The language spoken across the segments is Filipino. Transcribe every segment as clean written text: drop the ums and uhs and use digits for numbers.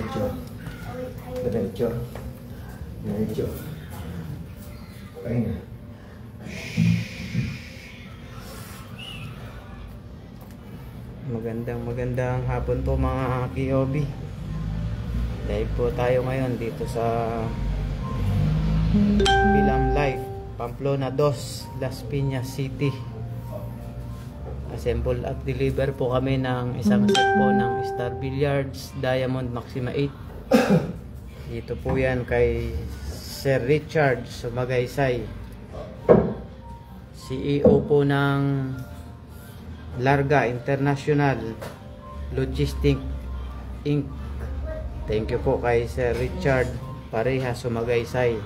Diretso. Diretso. Diretso. Pahinga. Magandang hapon po mga KOB. Live po tayo ngayon dito sa Pilam Live, Pamplona 2, Las Piñas City. Assemble at deliver po kami ng isang set po ng Star Billiards Diamond Maxima 8. Dito po yan kay Sir Richard Sumagaysay, CEO po ng Larga International Logistics Inc. Thank you po kay Sir Richard Pareha Sumagaysay.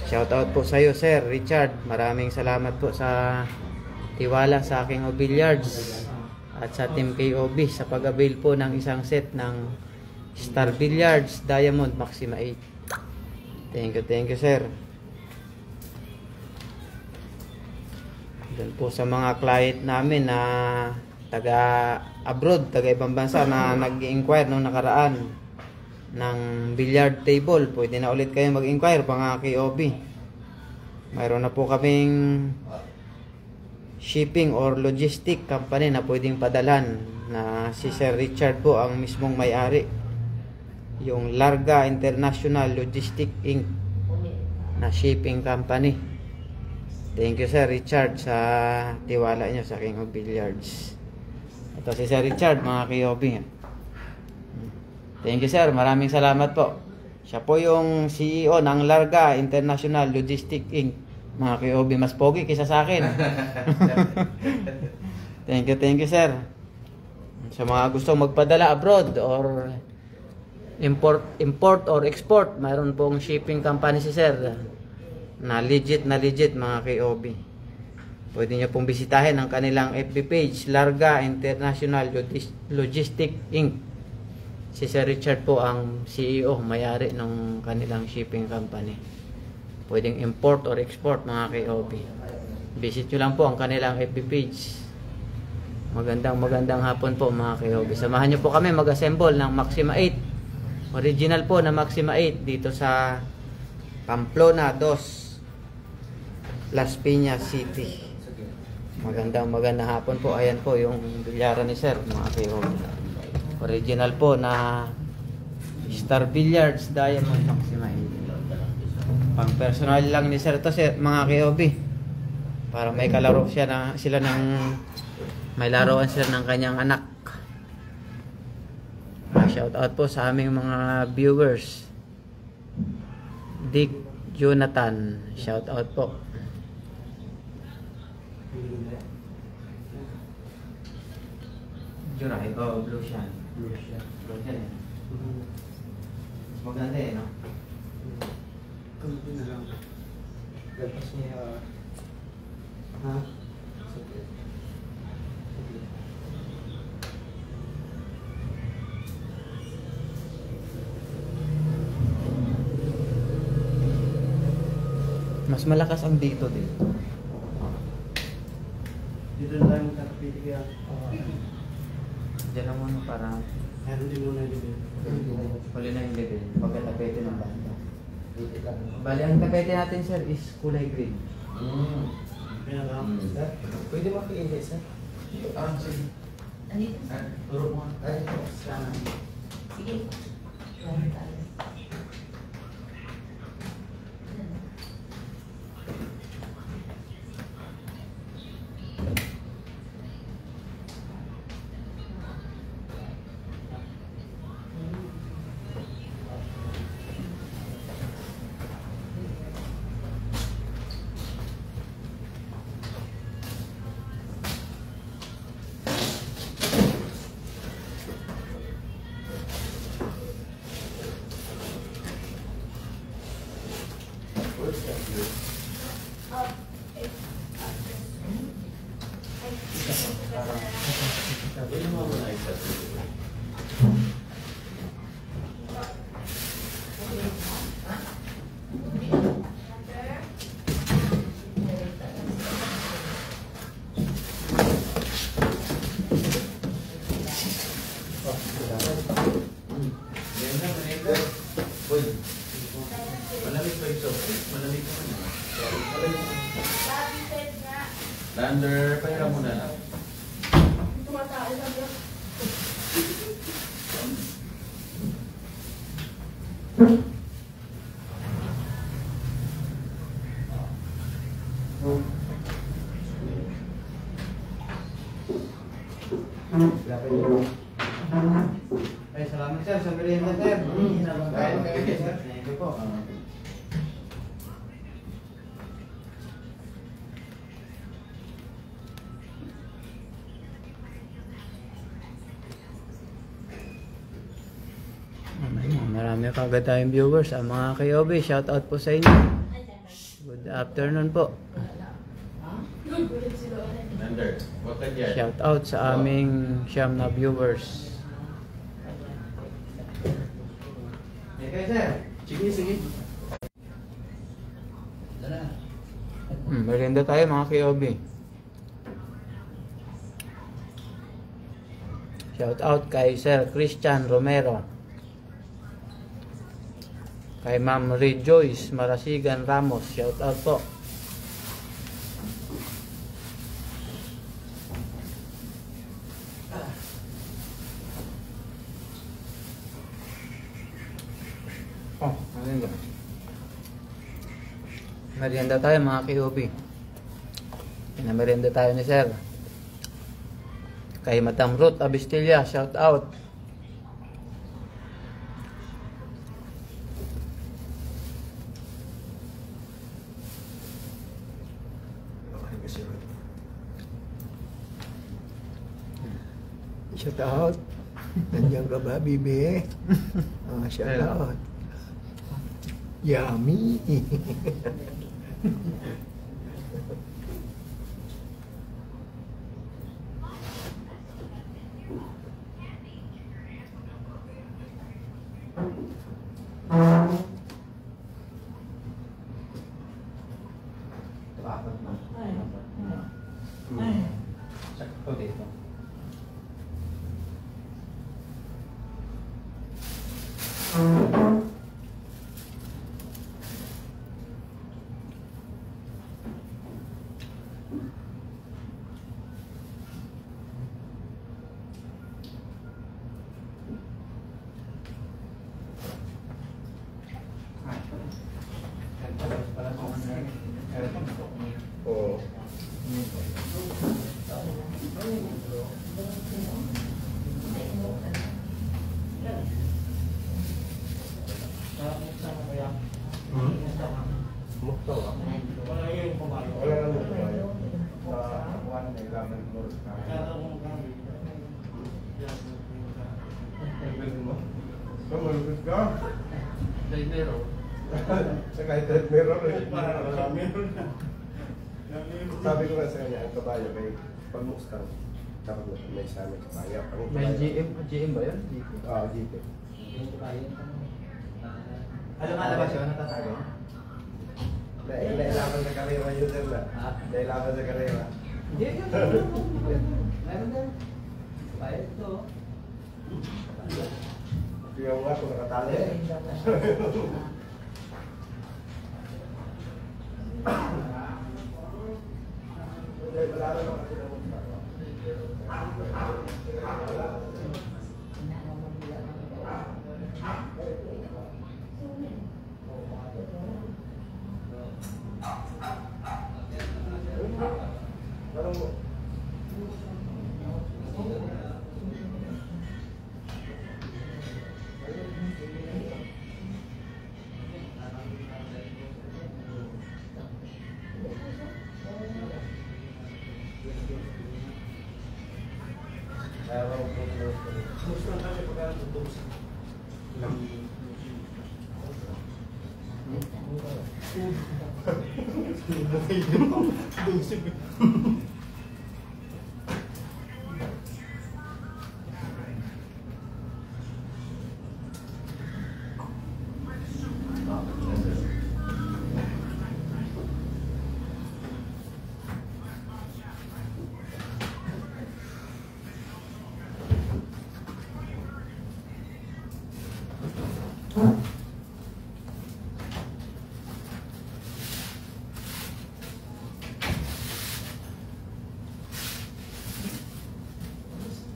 Shoutout po sa iyo, Sir Richard. Maraming salamat po sa tiwala sa aking billiards at sa Team KOB sa pag-avail po ng isang set ng Star Billiards Diamond Maxima 8. Thank you, Sir. Doon po sa mga client namin na taga-abroad, taga-ibang bansa na nag-inquire nung nakaraan ng billiard table, pwede na ulit kayo mag-inquire mga KOB. Mayroon na po kaming shipping or logistic company na pwedeng padalan, na si Sir Richard po ang mismong may-ari, yung Larga International Logistics Inc. na shipping company. Thank you, Sir Richard, sa tiwala niyo sa aking billiards. Ito si Sir Richard, mga KOB. Thank you, Sir. Maraming salamat po. Siya po yung CEO ng Larga International Logistics Inc. Mga KOB, mas pogi kaysa sa akin. Thank you, Sir. Sa mga gusto magpadala abroad or import or export, mayroon pong shipping company si Sir na legit mga KOB. Pwede nyo pong bisitahin ang kanilang FB page, Larga International Logistics Inc. Si Sir Richard po ang CEO, may-ari ng kanilang shipping company. Pwedeng import or export mga KOB. Visit nyo lang po ang kanilang FB page. Magandang hapon po mga KOB. Samahan nyo po kami mag-assemble ng Maxima 8. Original po na Maxima 8 dito sa Pamplona 2, Las Piñas City. Magandang hapon po. Ayan po yung bilyaran ni Sir, mga KOB. Original po na Star Billiards Diamond Maxima 8. Pang personal lang ni Sir to, mga KOB. Para may kalaro sila ng may laruan sila ng kanyang anak. Shout out po sa aming mga viewers. Dick Jonathan, shout out po. Jura, ikaw blue siya. Blue siya eh. Maganda eh, no? Kampi na lang. Gagpas niya. Ha? Sige. Mas malakas ang dito. Dito na lang nakapili ka. Diyan lang muna para Meron din muna dito. huli na yung level. Pagkatapete ng banda. Bali, ang tapete natin, Sir, is kulay green. Kaya lang. Pwede makiinit, sir? Sige. Andito? Turo mo. Sige. Lander, pahiram mo na. Tumatay lang yun. Ay, salamat sir, sa merienda sir. Thank you po. Marami kagad tayong viewers. Mga kayobi, shout out po sa inyo. Good afternoon po. Lander, huwag ka dyan. Shout out sa aming siyam na viewers. Okay, sir. Sige, sige. Merienda tayo mga kayobi. Shout out kay Sir Christian Romero. Kay Ma'am Rejoice Marasigan Ramos. Shout out po. Oh, merienda. Merienda tayo mga kayobi. Pinamerienda tayo ni Sir. Kay Madam Ruth Abistilla, shout out. Shout out. Nandiyan ka ba, Bibi? Shout out. Yummy. Sakto dito. Oo. Mukto ah. Wala yung pabayo. Wala lang yung kabayo. Sa one, may lamang north ka. Malupit mo? So, malupit ka? Pero Sa kahit meron eh. Sabi ko nga sa kanya, ang kabayo may pag-mustang. Dapat may sana kabayo. may GM ba yun? Ah, dito. Ano nga labas yun? Natatago? Nailaban sa karera yun din na. Nailaban sa karera. Hindi, yun. Meron din. Bayad ito. Kaya nga kung nakatali. Wala naman kasi na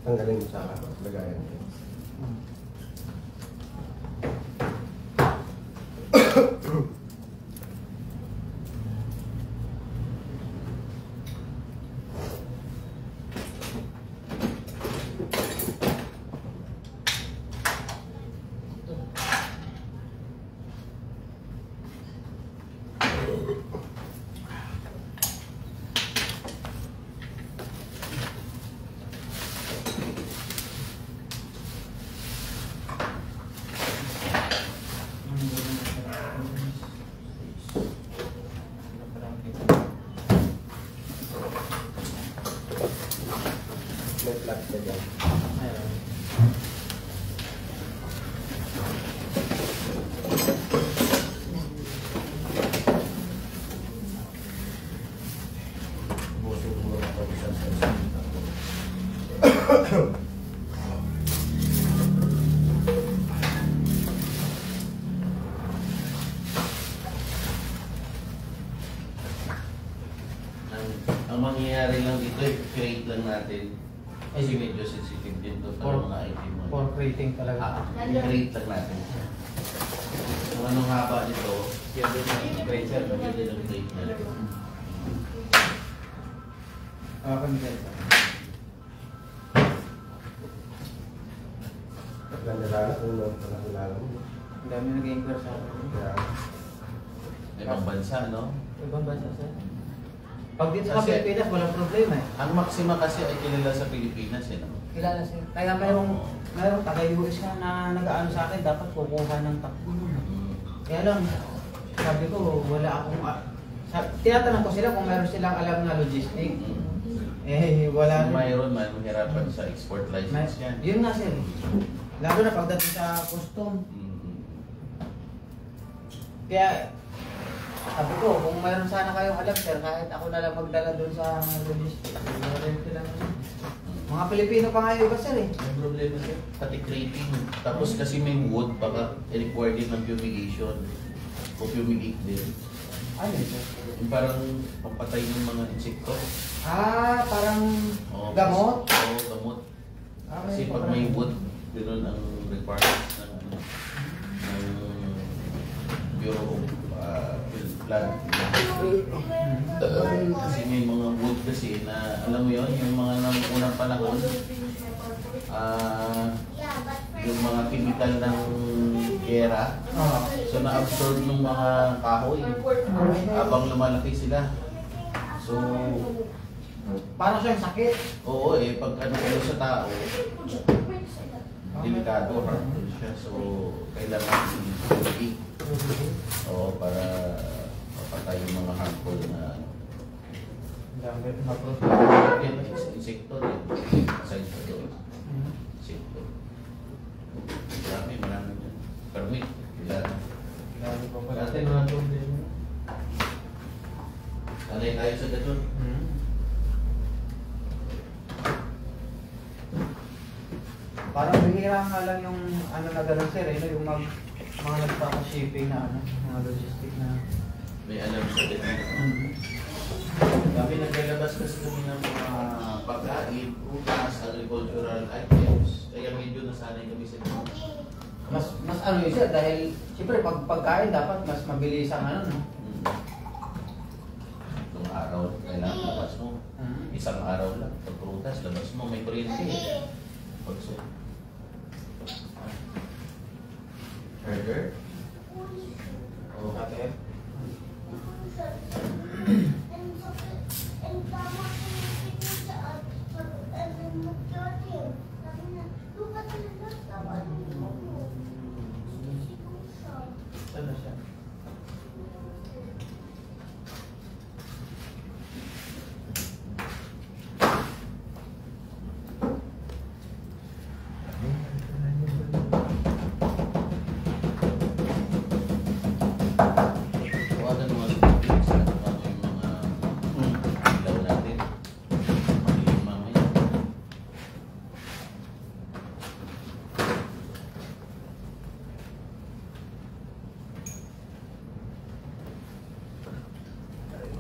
Tanggalin mo sa lagayan. May flat ka dyan. Ayun. Buso-buso ako sa Ang mangyayari lang dito, create lang natin. Kasi medyo sensitive din to sa mga item mo. For creating talaga. I-create lang natin. Kung anong haba nito, Yan din yung bracer. pwede lang create natin. Kami guys. Nalala ko nung nalala mo. Ang dami nag-inquire sa akin. Kaya, Ibang bansa, no? Ibang bansa sir. Pag dito sa Kasi- Pilipinas, walang problema eh. Ang Maxima kasi ay kilala sa Pilipinas, eh, no? Kilala sir. Kaya mayroong taga-US na nag-aano sa akin, dapat kukuha ng takbo. Kaya lang, sabi ko, wala akong... tinatanong ko sila kung meron silang alam na logistic. Eh, wala Kung rin. mayroon man, mahirapan sa export license yan. Yun nga sir. Lalo na pagdating sa custom. Kaya, sabi ko, kung mayroon sana kayong alam sir, kahit ako na lang magdala doon sa logistic. Meron silang mga Pilipino pa nga yung iba sir eh. May problema siya. Pati crating. Tapos kasi may wood, baka i-require din ng fumigation. O fumigate din. Ano yun sir? Yung parang pampatay ng mga insekto. Parang Oo, gamot? Oo, gamot. Ah, Kasi pag may wood, ganoon ang requirements ng Bureau of Plant. Kasi may mga wood kasi na, alam mo yon yung mga nang unang panahon, yung mga chemical ng gera, so na-absorb ng mga kahoy habang lumalaki sila. So, Parang siyang sakit. oo pag ano sa tao, delikado, harmful siya. So, kailangan i-treat. Oo, para mapatay yung mga harmful na yan, insekto din. Aside sa doon. Insekto. Marami yan. Permit. Ilan. Dati mga problema. Alay tayo sa ganun. Parang bihira nga lang yung ano na gano'n sir, yung mga nagpapa-shipping na mga logistic na. May alam sa ganun. Kami naglalabas kasi kami ng mga pagkain, prutas, agricultural items. Kaya medyo nasanay kami sa ganun. Mas ano yun sir, dahil siyempre pagkain dapat mas mabilis ang ano, no? Itong araw, kailangan labas mo. Isang araw lang. Pag prutas, labas mo. May kuryente. Pagso. Burger? Oh, Okay. Ano siya?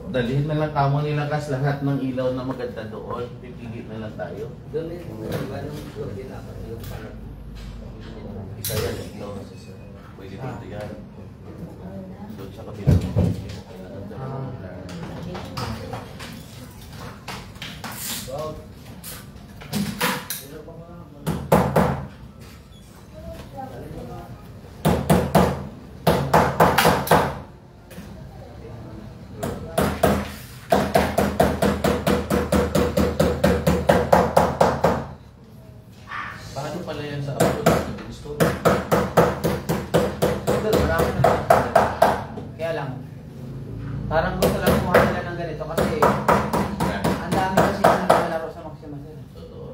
Dalhin na lang kamo nilakas lahat ng ilaw na maganda doon. Pipigit na lang tayo. Doon eh, iba nung doon dapat yung panat. Isa yan, ilaw na sa pwede dito yan. Doon sa kabila. Kailangan dalawa. Wow. Paano pala yan sa upload sa store? Ito, marami na lang. Kaya lang, parang gusto lang kumuha nila ng ganito kasi ang dami kasi na naglalaro sa Maxima sir. Totoo.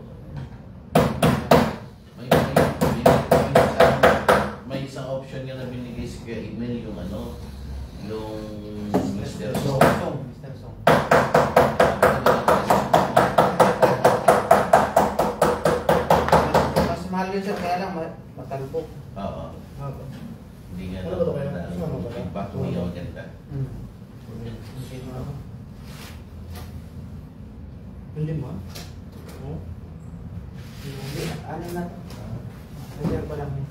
May isang option nga na binigay sa kaya email yung ano, yung Mr. Song, Song. Mr. Song. Mas mahal yun sir, kaya lang matalbog. Oo. Hindi nga Ano ba ito kaya? na Ano ba ito? feedback mo yung maganda. Hindi mo? Oo. Hindi, ano na to? Reserve ko lang yun.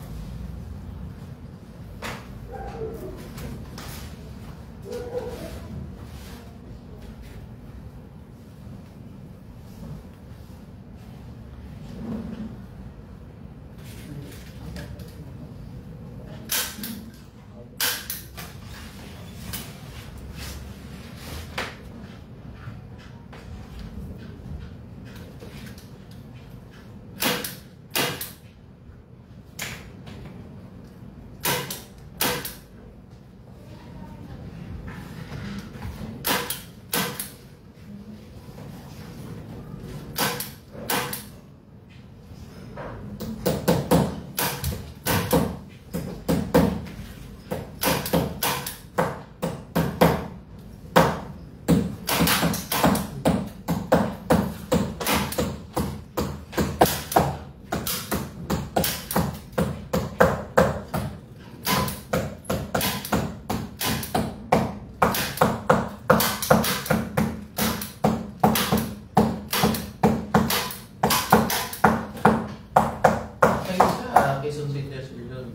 Kayo sa Quezon City Hospital doon.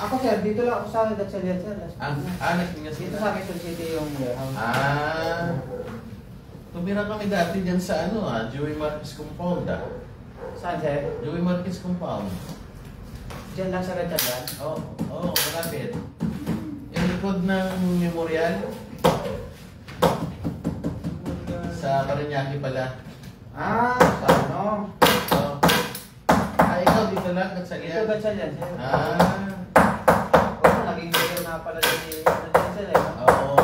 Ako sir, dito lang ako sa Gatchalian sir. Naging nga Dito sila. sa Quezon City yung warehouse. Tumira kami dati dyan sa ano Joey Marquez Compound Saan sir? Joey Marquez Compound. Diyan lang sa Gatchalian. Oo, malapit. Yung likod ng memorial. Sa Parañaque pala. Sa ano? Oo. Ikaw dito lang, Dito nagsalihan. Gatchalian sir. Ah, Naging mayor na pala si sir eh. oo.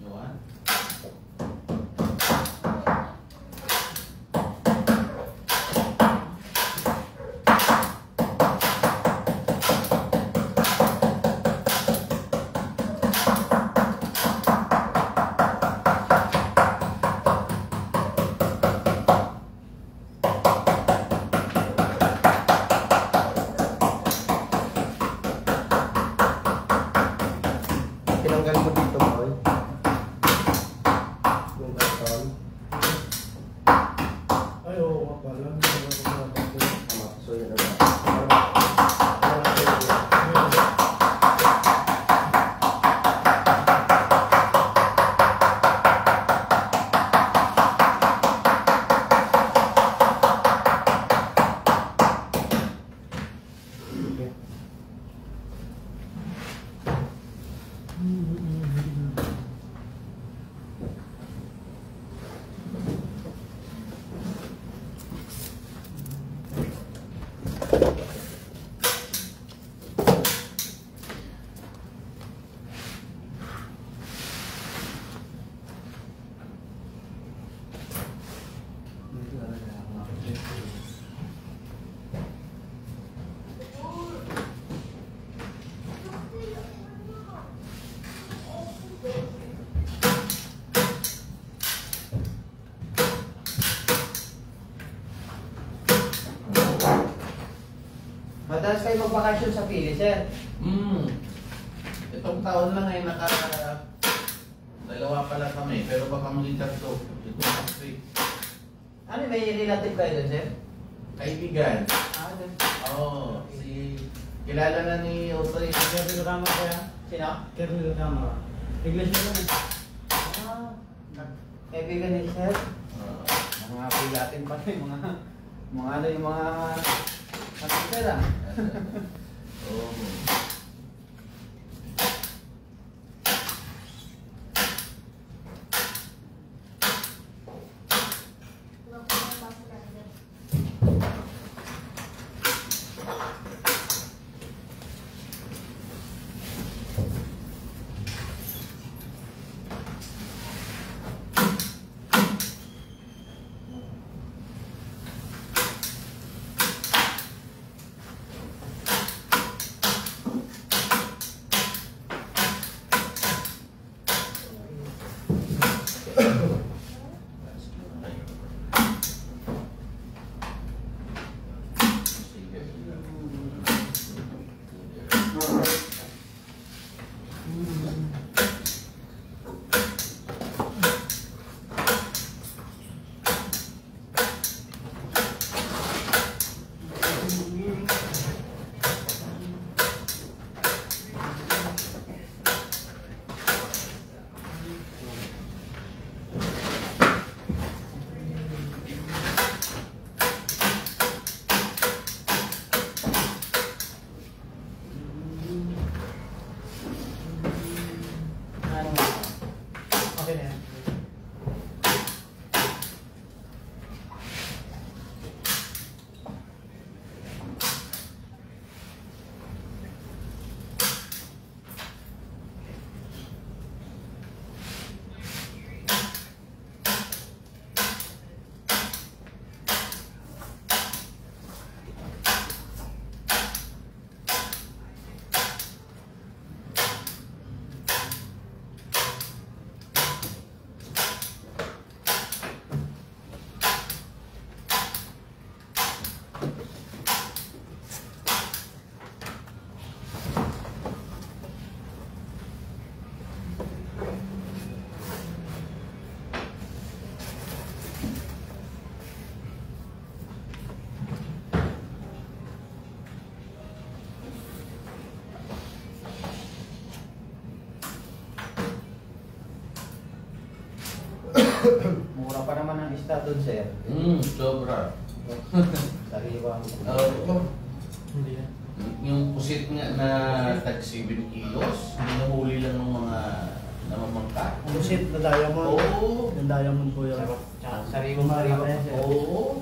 Yuan. Tinanggal mo dito, boy. Yung karton. Ay, oo nga pala. Tama. So, yun na ba? Madalas kayo magbakasyon sa Pili, sir. Itong taon lang ay dalawa pa lang kami, pero baka maging tatlo. Ito ang three. Ano, may relative kayo doon, sir? Kaibigan. Doon. Oo, kilala na ni Audrey. Kernel Rama kaya? Sino? Kernel Rama. Iglesia lang eh. Kaibigan ni sir. Mga pilatin pa rin, mga ano yung mga sir ah. Oo. Okay na yan. Mura pa naman ang isda doon, sir. Sobra. Sariwa. Hindi yan. Yung pusit nga na tag 7 kilos, hinuhuli lang ng mga namamangka. Busit na diamond. Oo. Yung diamond po yun. Sariwang sariwa yan, sir. Oo.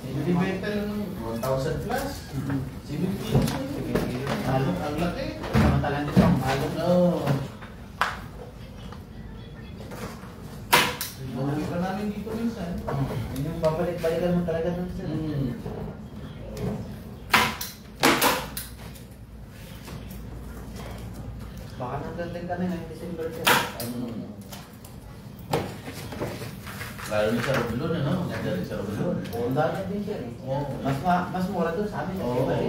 Hindi benta ng 1,000 plus. 7 kilos. Halong Ang laki. samantalang dito ang halong. Oo. Hinuhuli pa namin dito minsan. Yun yung babalik-balikan mo talaga doon, sir. Baka nandun din kami ngayong December, sir. Lalo na sa Roblon, ano? Maganda rin sa Roblon. Wala na din, sir. Oo. Mas mura doon sa amin. Sa Oo. Tibay.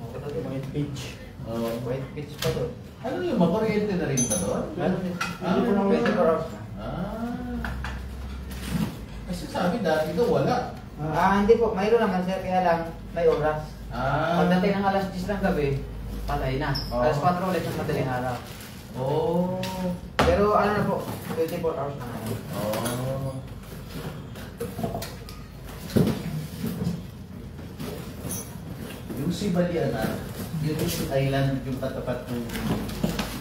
Mura doon. White peach. Oo. White pitch pa doon. Ano yung makuryente na rin ba doon? Ano din? Ah, Hindi po na 24 hours na. Kasi sabi dati daw wala. Hindi po. Mayroon naman, sir. Kaya lang, may oras. Pagdating ng alas 10 ng gabi, patay na. Oo. Alas 4 ulit ng madaling araw. Oh. Pero ano na po, 24 hours na ngayon. Oh. Yung si Baliana, yung island, yung katapat ng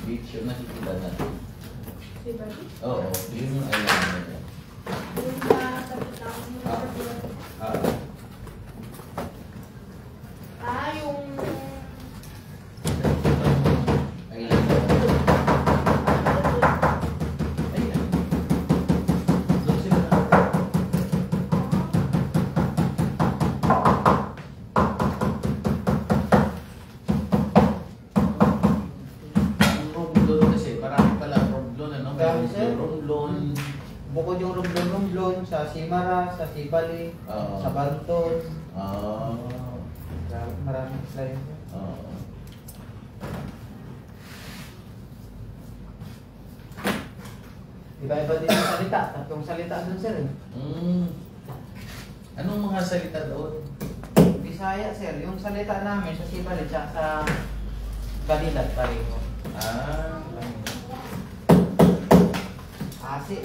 beach, yung nakikita natin. Si Bali? Oo, yun yung island na yan. Yung sa kapitang mo sa buwan. Yung... Island. Ayan. Doon sila na. Ang Romblon kasi, marami pala Romblon, ano? Dami, sir. Yung Romblon. Bukod yung Romblon sa Simara, sa Sibali, Oo. sa Banton. Ah. Maraming slide. Oo. Iba-iba din yung salita. Tatlong salita doon, sir. Anong mga salita doon? Bisaya, sir. Yung salita namin sa Sibalit at sa Kalilat pareho. Ah. Asi.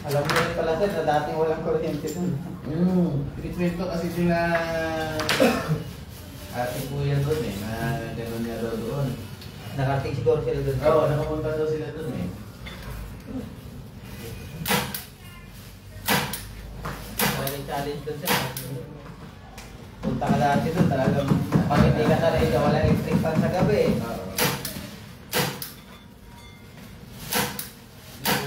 Alam mo rin pala, sir, na dating walang kuryente dun. Treatment ko kasi sila ate kuya doon eh, na gano'n niya daw doon. Nakating siguro sila dun. Oo, nakapunta daw sila doon eh. Challenge dun, sir. Punta ka dati dun, talagang pag hindi ka na rin, walang electric fan sa gabi. Oo.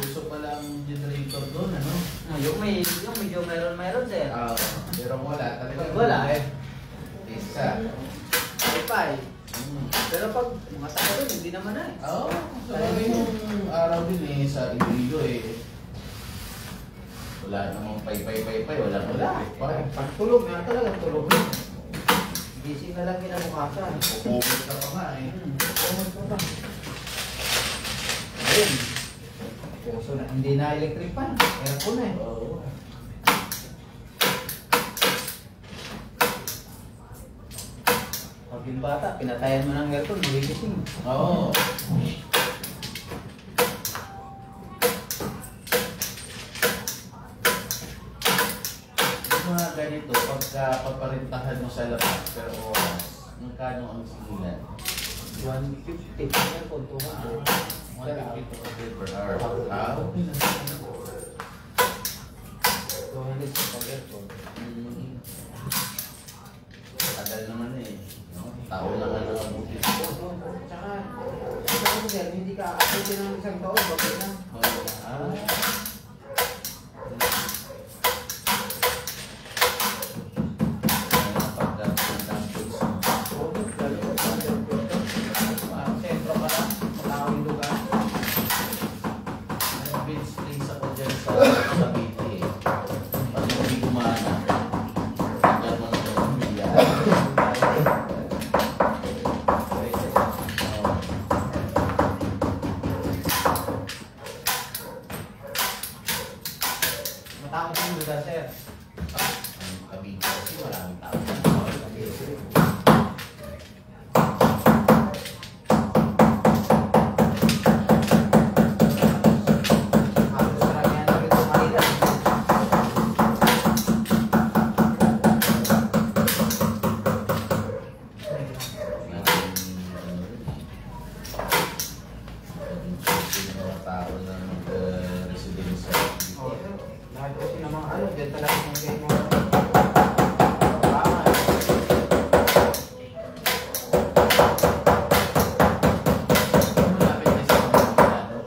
Uso pala ang generator doon, ano? Yung medyo meron, sir. Oo. Pero wala, talagang Wala eh. Isa. Wi-Fi. Pero pag mga taga dun, hindi naman na eh. Oo. So, yung araw din eh, sa Iloilo eh. Wala namang pay, wala. Pag tulog nga talaga, tulog na. Gising na lang kinabukasan. Pupunta ka pa nga eh. Pumunta pa ba? Ayun. Puso na, hindi na electric fan. Aircon na eh. Oo. Pag yung bata, pinatayan mo ng aircon, magigising. Oo. Yung mga ganito, pagka paparintahan mo sa labas per oras, magkano ang singilan? 150. Aircon, 200. 150 per hour. Ah, okay na. 200 sa pag-aircon. Tagal naman eh. No? Tao lang ang nakabuti. Tsaka, sabi sir, hindi ka aabuti ng isang taon, bakit na? Oo. Ah. Sentro ka na, matawang lugar. Vince, please ako dyan sa Cavite eh. Pag hindi kumana, tagal mo na yung pamilya. Matawang yung lugar, sir. Ang Cavite kasi maraming tao. Halos karamihan na rin sa Manila. Mga tao na mag-residence sa Oo, Cavite. sir. Lahat kasi ng mga ano, dyan talaga yung game mo. Tama eh. Malapit na sa Maynila, no?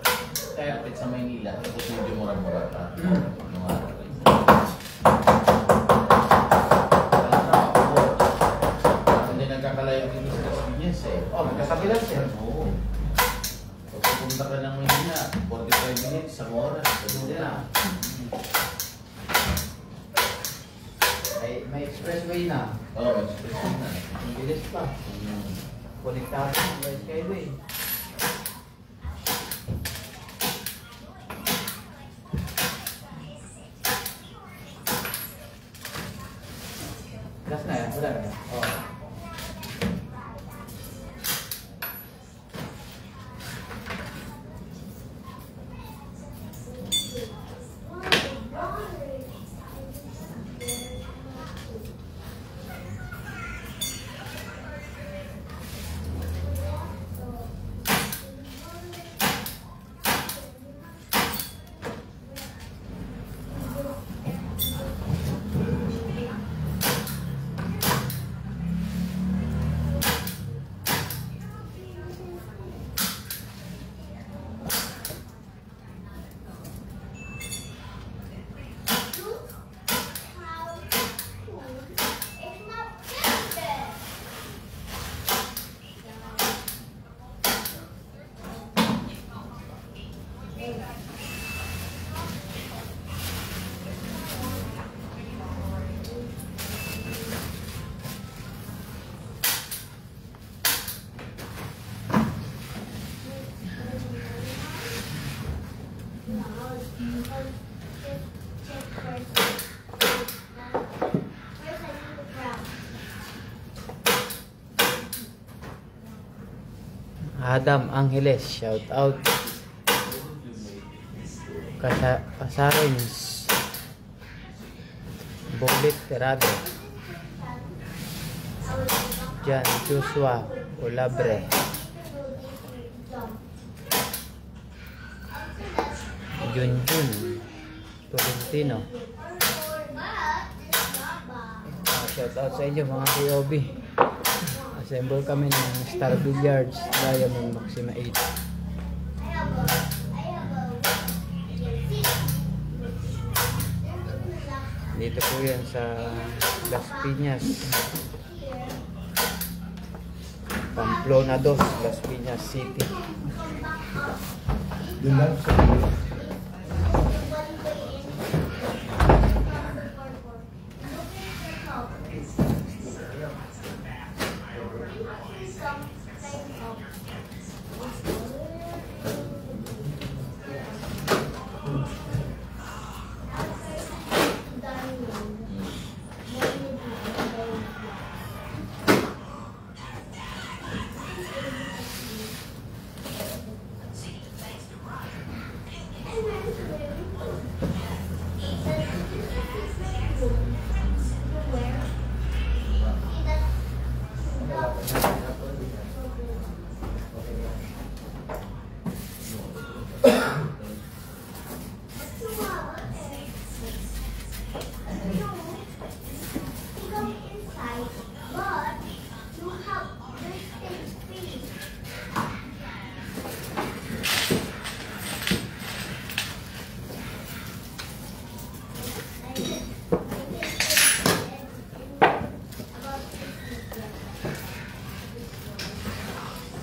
Malapit sa Maynila, tapos medyo mura-mura pa. Mga araw rin. Alam na ako, hindi nagkakalayo dito sa Las Piñas eh. Oh, magkasama oras. Yan na. May expressway na. Oo, express na. Ang bilis pa. Konektado sa skyway. Gas na yan, wala na. Oo. Adam Angeles, shout out. Kasarins, Bolit Terado, Jan Joshua Olabre, Junjun Tolentino. Shout out sa inyo mga KOB. Assemble kami ng Star Billiards Diamond Maxima 8. Dito po yan sa Las Piñas, Pamplona 2, Las Piñas City. Yun lang sa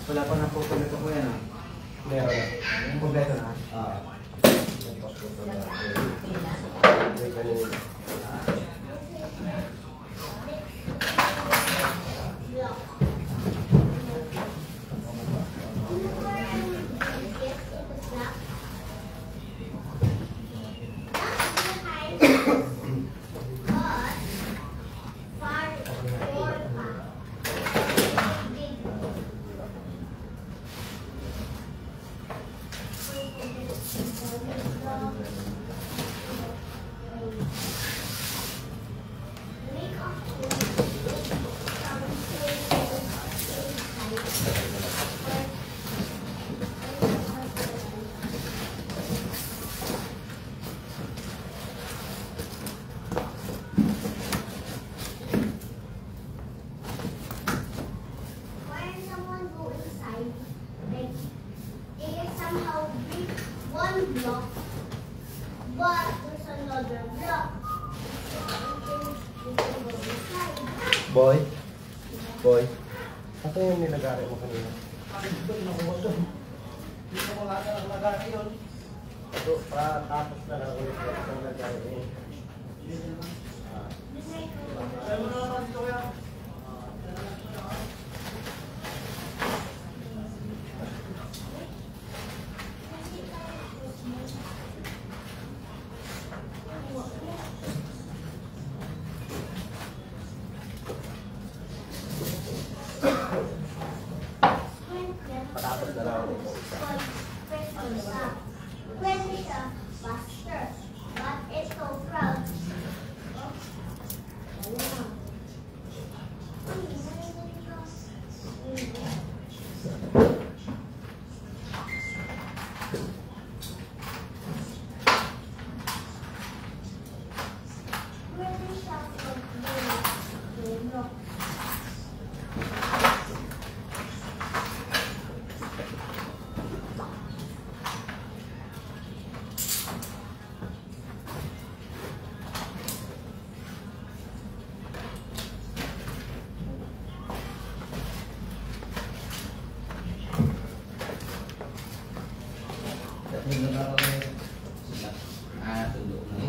Wala pa na po kompleto po yan. meron. Yung kompleto na. May ganun. Boy. Boy. Ito yung nilagari mo kanina. Dito ko nga na nakalagay yun. So, tapos na lang ulit ang nagkaroon. Patapos na lang ulit. When it's a faster, but it's so proud. Tundok na.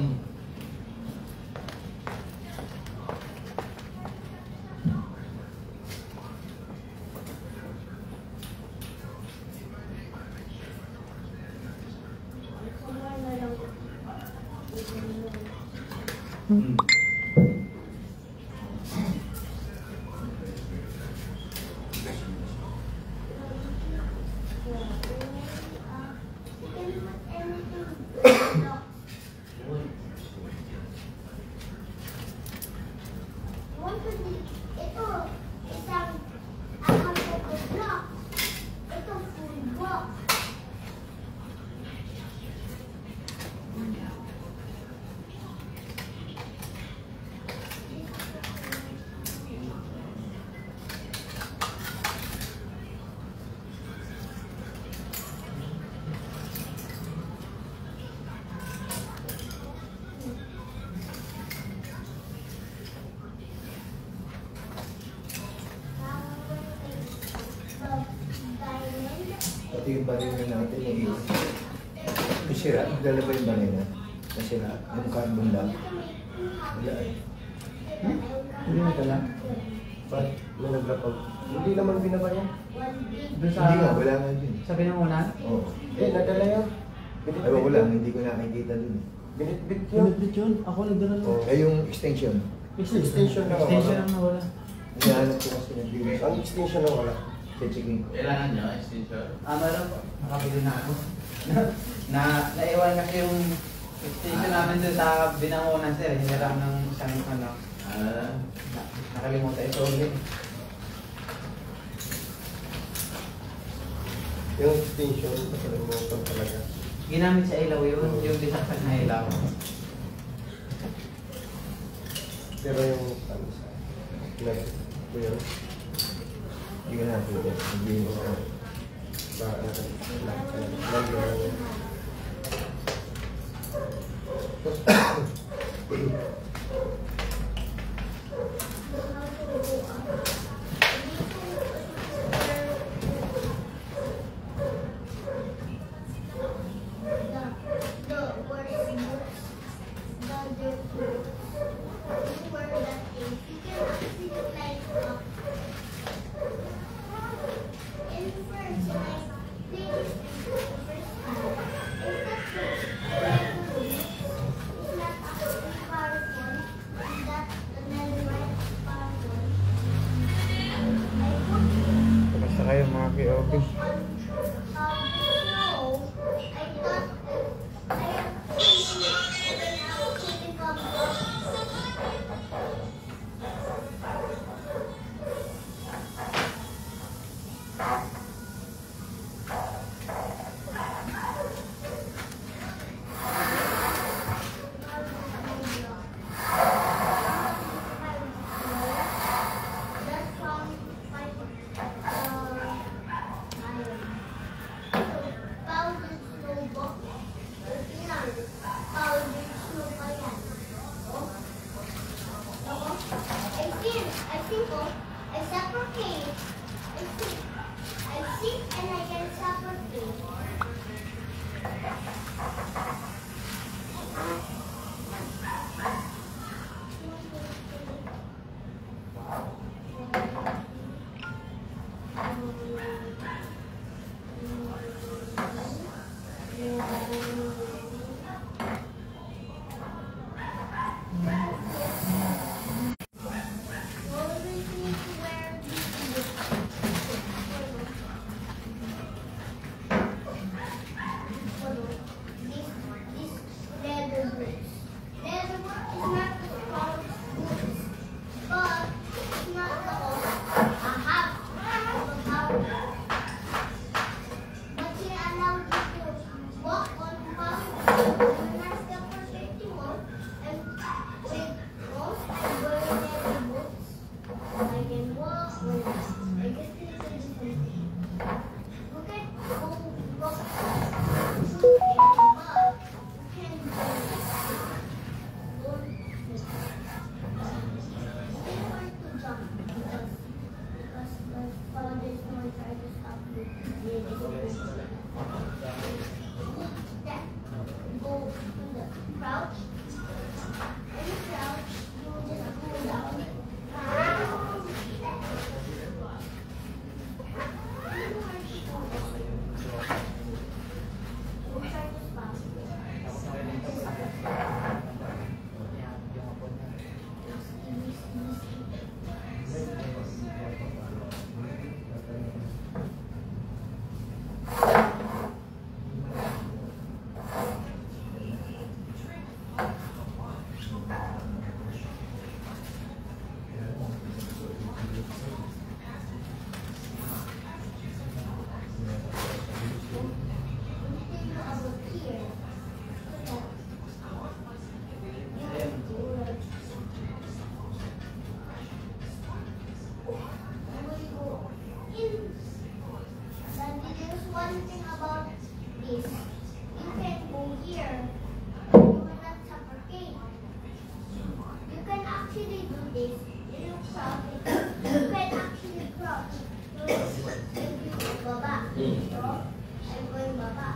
Pati yung baril natin yung sira. Dala ba yung baril na? Nasira. Yung carbon lang. Wala eh. Hindi na dala. Ba't may naglapag? Hindi naman binaba yan. Doon sa... Hindi nga, wala nga dun. Sa pinangunan? Oo. Eh, nadala yan. Ay, wala. Hindi ko nakikita dun. Binitbit yun. Pinagdit yun. Ako nagdala nun. Ay, yung extension. Extension na wala. Extension lang nawala. Hinahanap ko kasi nag-release. Ang extension na wala. Checking ko. Kailangan nyo, extension. Meron po. Nakabili na ako. Naiwan kasi yung extension namin doon sa binangunan sir. Hiniram ng isang ano. Nakalimutan ito ulit. Yung extension, nakalimutan talaga. Ginamit sa ilaw yun. Yung disaksak na ilaw. Pero yung ano sa... Ito yun. Hindi ko nakikita. Hindi ko crouch, you just pull down. One thing about this, you can go here. You will not suffocate. You can actually do this. You can actually crouch. You baba. So, I'm going baba.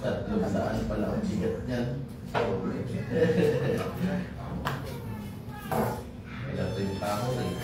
Tatlong daan pala ang bigat niyan. Kaya ito yung tao eh.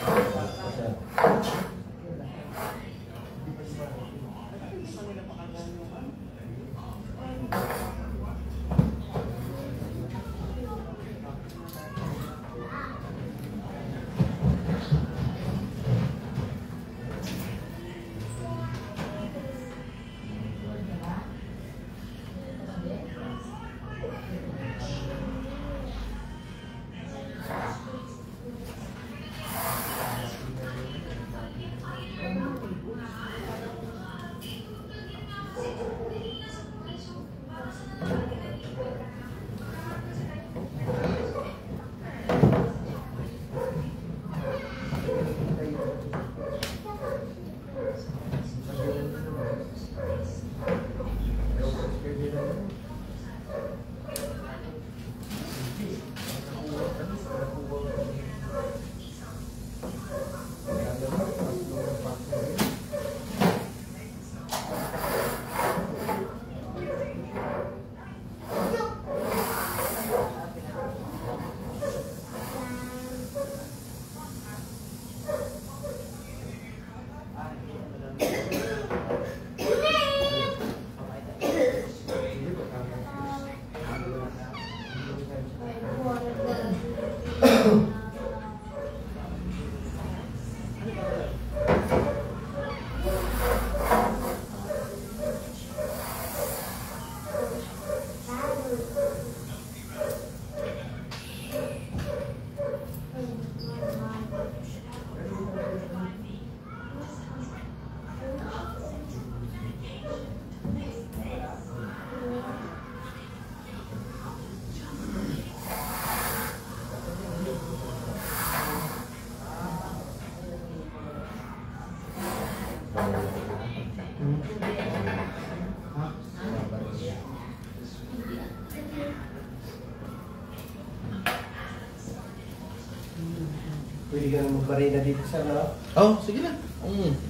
Pwede ka na magbarena dito sa no? Oh, sige na.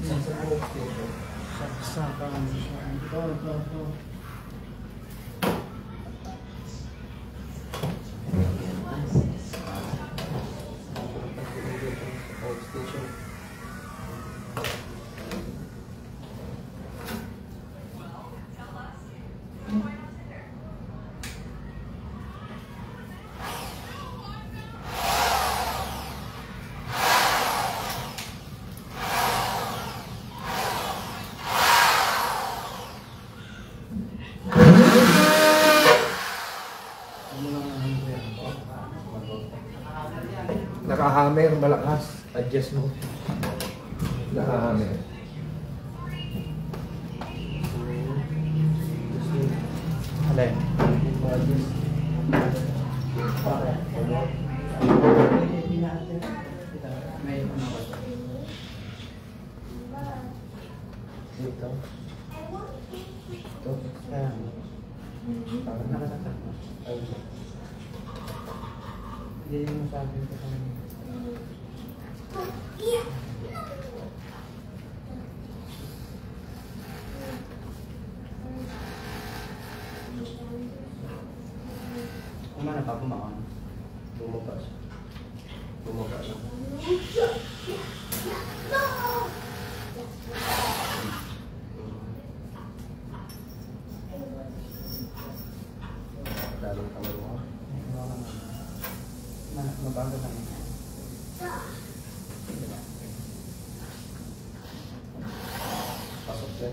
Sa buhok dito. Saksakan. Ito. Nakahammer, malakas. Adjust mo. Nakahammer. Alin? Adjust. May ano ba? Dito. Ito. Kaya, parang nakasasak. Ay. Hindi yung masabi ko sa kanya. Kumana pa, kumaon. Bumaba siya. Bumaba siya. Dalong kamay mo. Mabago lang. Pasok siya.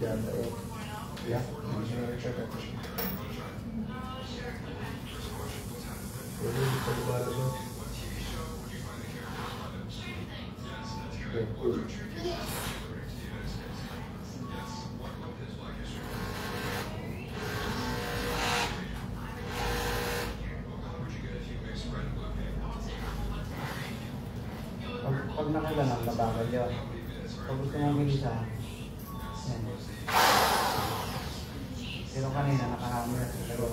Yan ba eh? Yeah. Pwede sa lugar mo. Pag nakailangan, mabagal yun. Pag gusto mong bilisa, yan. Pero kanina nakahammer. Pero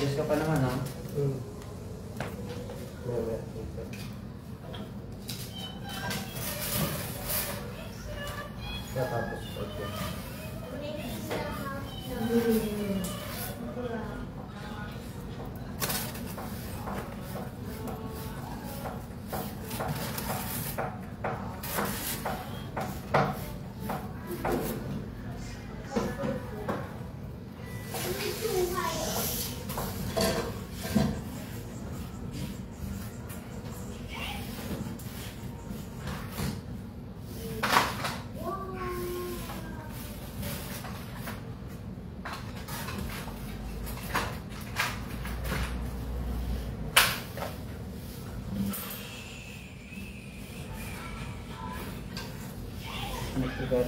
Ayos ka pa naman, ha? Meron. Tapos, okay. Nagtigat.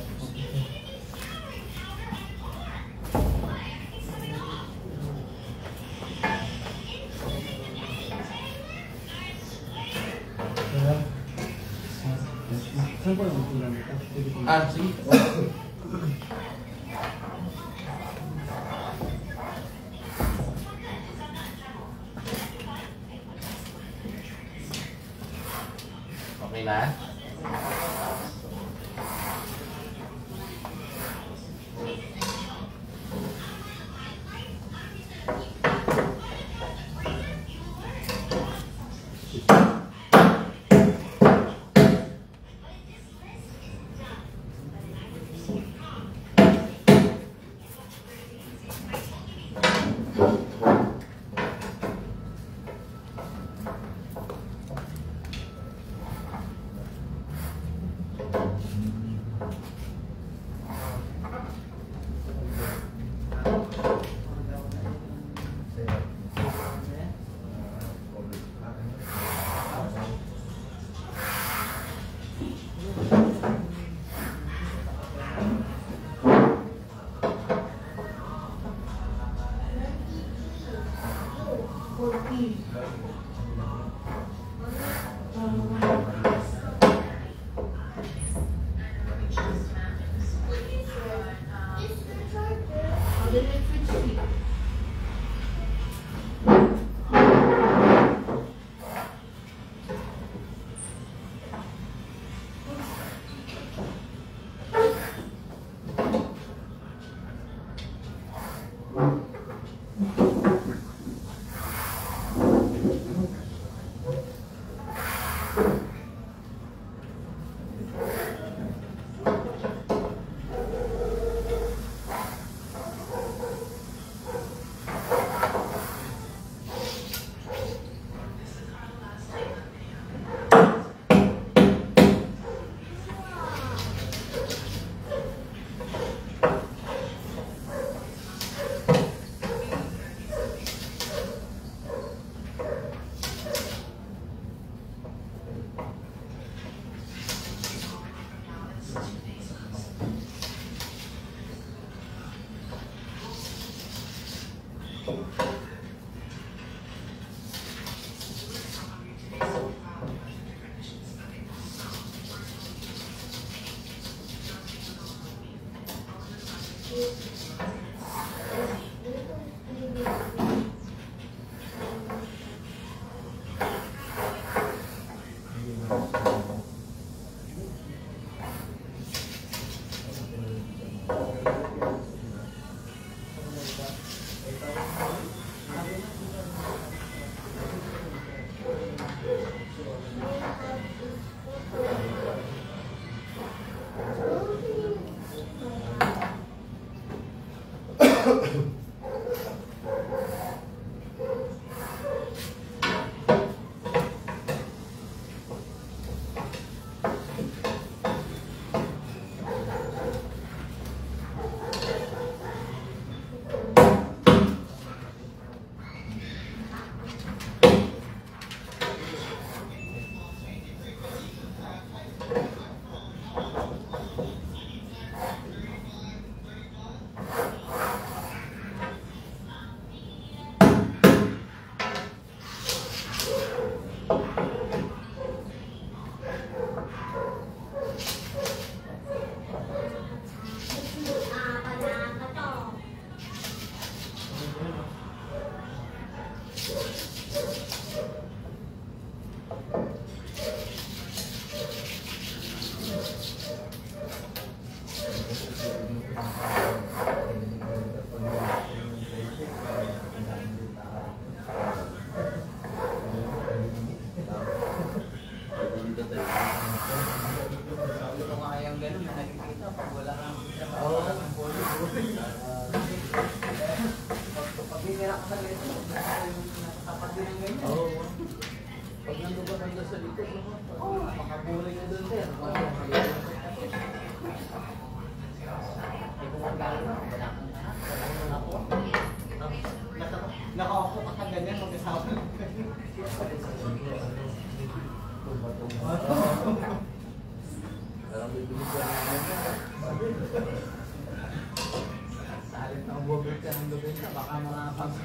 Ah, sige. Okay na?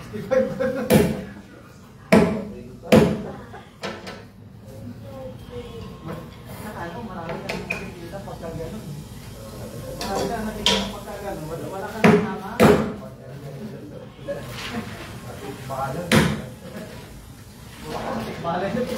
Nakano, marami ka nang nakikita pagka gano'n. Marami ka nakikita pagka gano'n. Wala ka nang nama. Bahala. Balay na ito.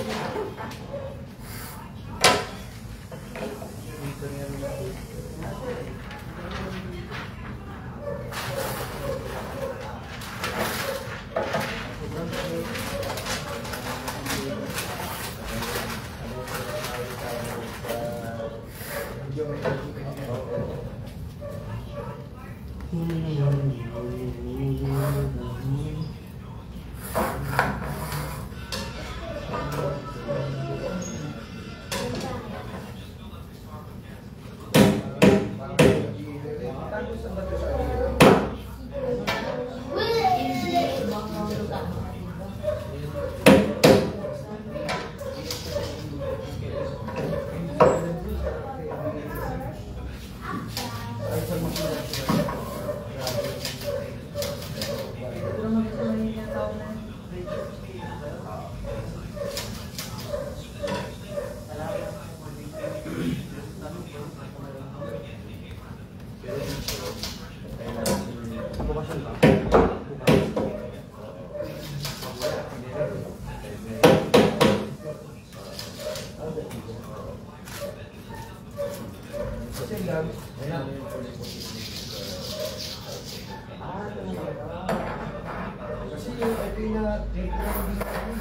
Kasi yung ito yung na-take na yung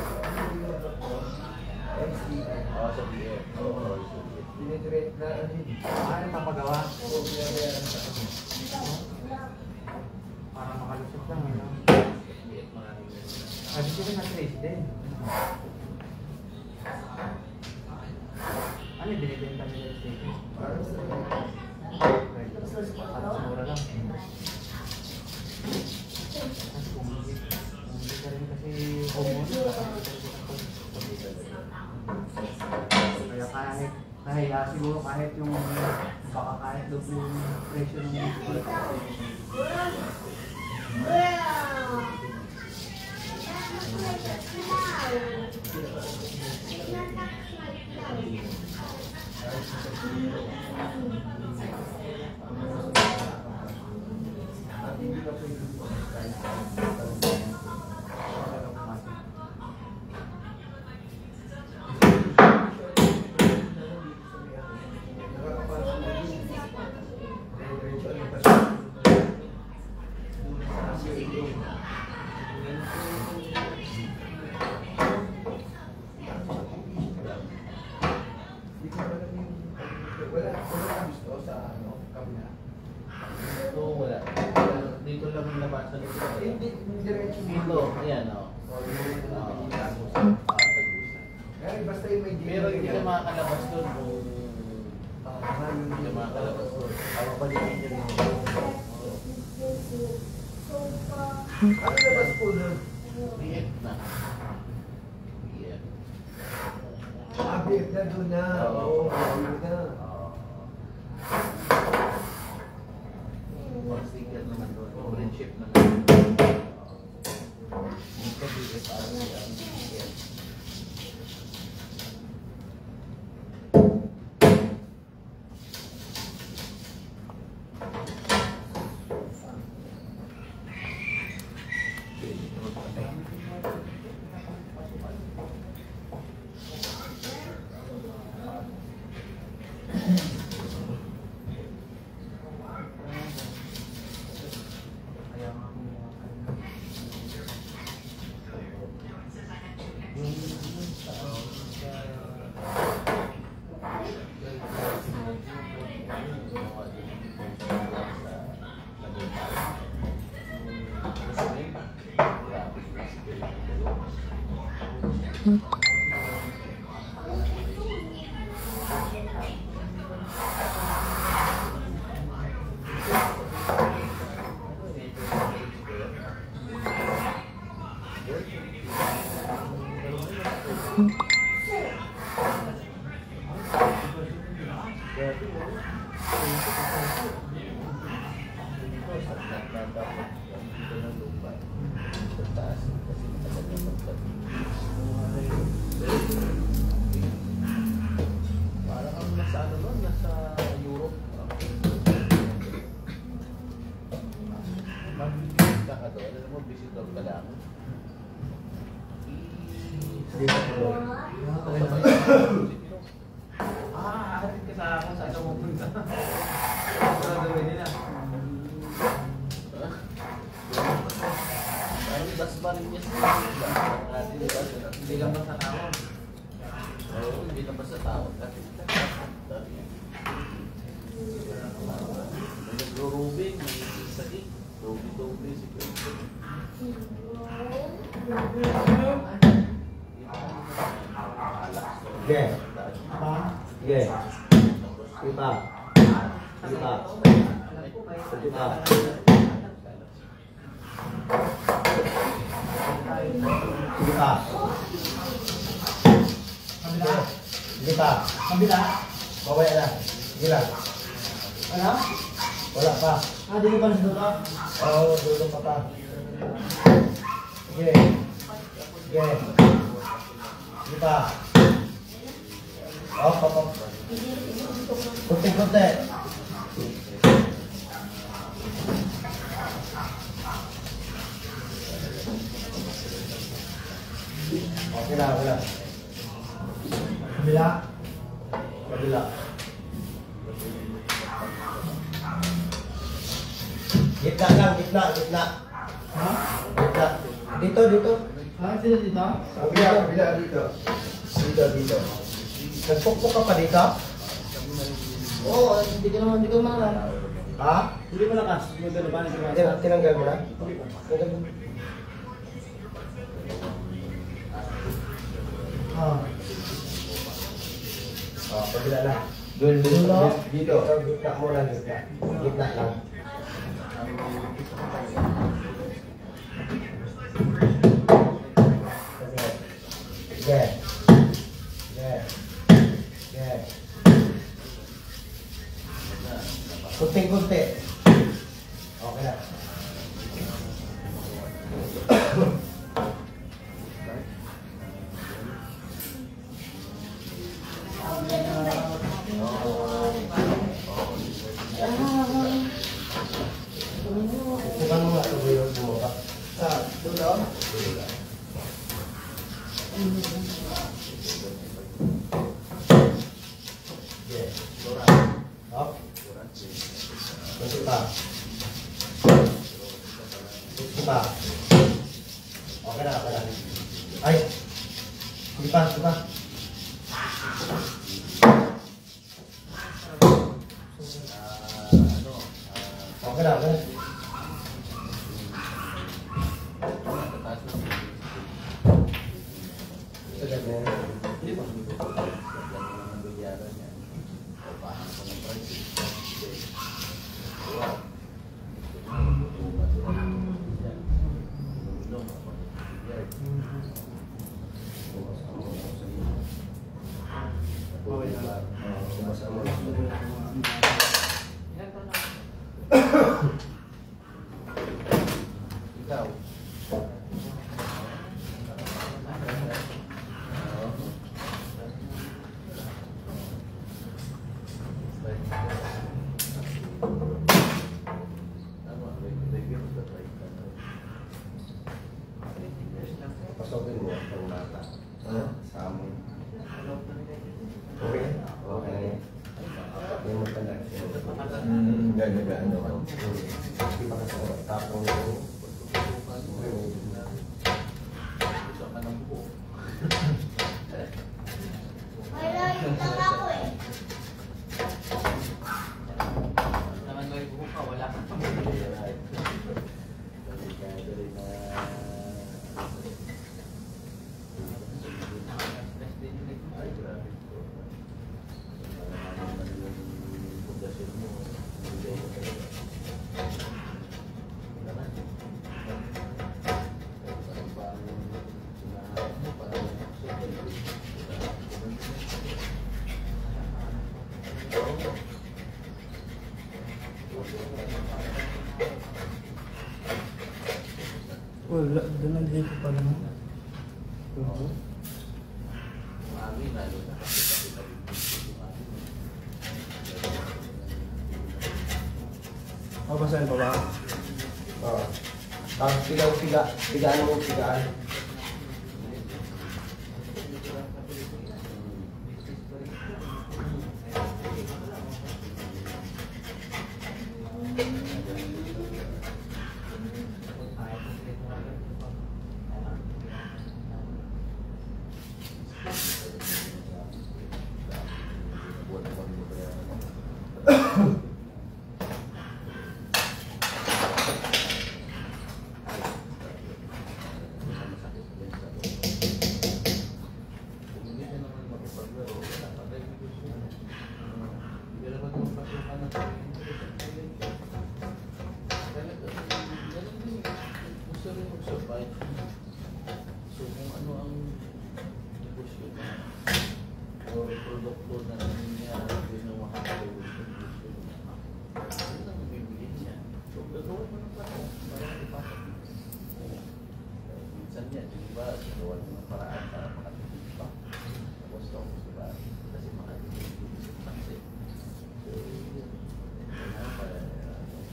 Sa BF. dinidirect na ano yun. Ano ang papagawa? Oo, binabayaran sa ano. Para makalusot lang. Ano? BF maraming Sabi ko na trace din. Ano yung binibenta nila yung station? Parang sa Parang mura lang. Tapos kung hindi ka rin kasi homeowner, kaya kahit nahiya siguro kahit yung baka kahit doon yung presyo ng at hindi ka pwede wala gusto sa ano, kabila. Ito wala. Dito lang yung labasan nito. Hindi, diretso Dito, ayan o. Kaya basta yung may Pero hindi ka makakalabas doon kung maraming hindi ka makakalabas doon. Ako pa din yun yun. ano labas po doon? BF na. BF. Abit na doon na. Oo, abit na. Or sticker naman doon. Friendship naman. Dito BF ang BF. Hatid ka sa akin saan ka pupunta. Gagawin nila. Parang bas ba rin niya sa Hindi lang basta tao. Oo, hindi na basta tao. Nag-rubing, may sakit. Rubi-rubi si Quinto. Ge. Ge. Ipa. Ipa. Ipa. Ipa. Ipa. Kabila? Mamaya na. Sige lang. Ano? Wala pa. Di ko pa nasa dulo? Oo, dulo pa pa. Sige. Sige. Ipa. Oh, papa. Kunti-kunti. Okay na, wala. Kabila? Kabila. Gitna lang, gitna, gitna. Ha? Gitna. Dito, dito. Sino dito? Kabila, kabila, dito. Dito, dito. Nagpukpuk ka pa dito? Oo, hindi ko naman alam. Ha? Hindi mo lakas. Hindi ko naman Tinanggal mo na? Tinanggal mo. Oh, kabila lang. Dulo? Dito. Gitna mo lang, gitna. Gitna lang. Sige. Sige. Sige. Kunti-kunti. Okay na. Bukan mo nga ito ba yung bumuka? Dulo? Sige. Up. Kunti pa. Kunti pa. Okay na, okay na. Ay! Kunti pa, kunti pa. Okay na, okay na. Sagad na yan. Hindi ba? Ang bilyaran niya. Paano ko ng price? Ikaw. Pasokin mo ang mata. Sa amin. Okay? Okay na yan. Yung magtanda. Gagagaan naman. Hindi pa kasi tapong Wala yung lang ako eh. Naman may buka, wala ka. Wala, doon ang dito pa naman. Mami, lalo na. Mabasahin pa ba? Oo. Tapos sigaw-siga. Sigaan mo, sigaan. Pero wala pa tayo gusto. Hindi ka naman magpasukan na tayo. Ganun din. Gusto rin mag-survive. So kung ano ang negosyo na or produkto na niya ginawa ka o gusto niya, ano ang bibigyan niya? So gagawin mo ng parang para ipasok. Minsan yan, di ba? Gagawa mo ng paraan para makatipid pa. Tapos ito, di ba? Kasi makatipid pa kasi. So, yun.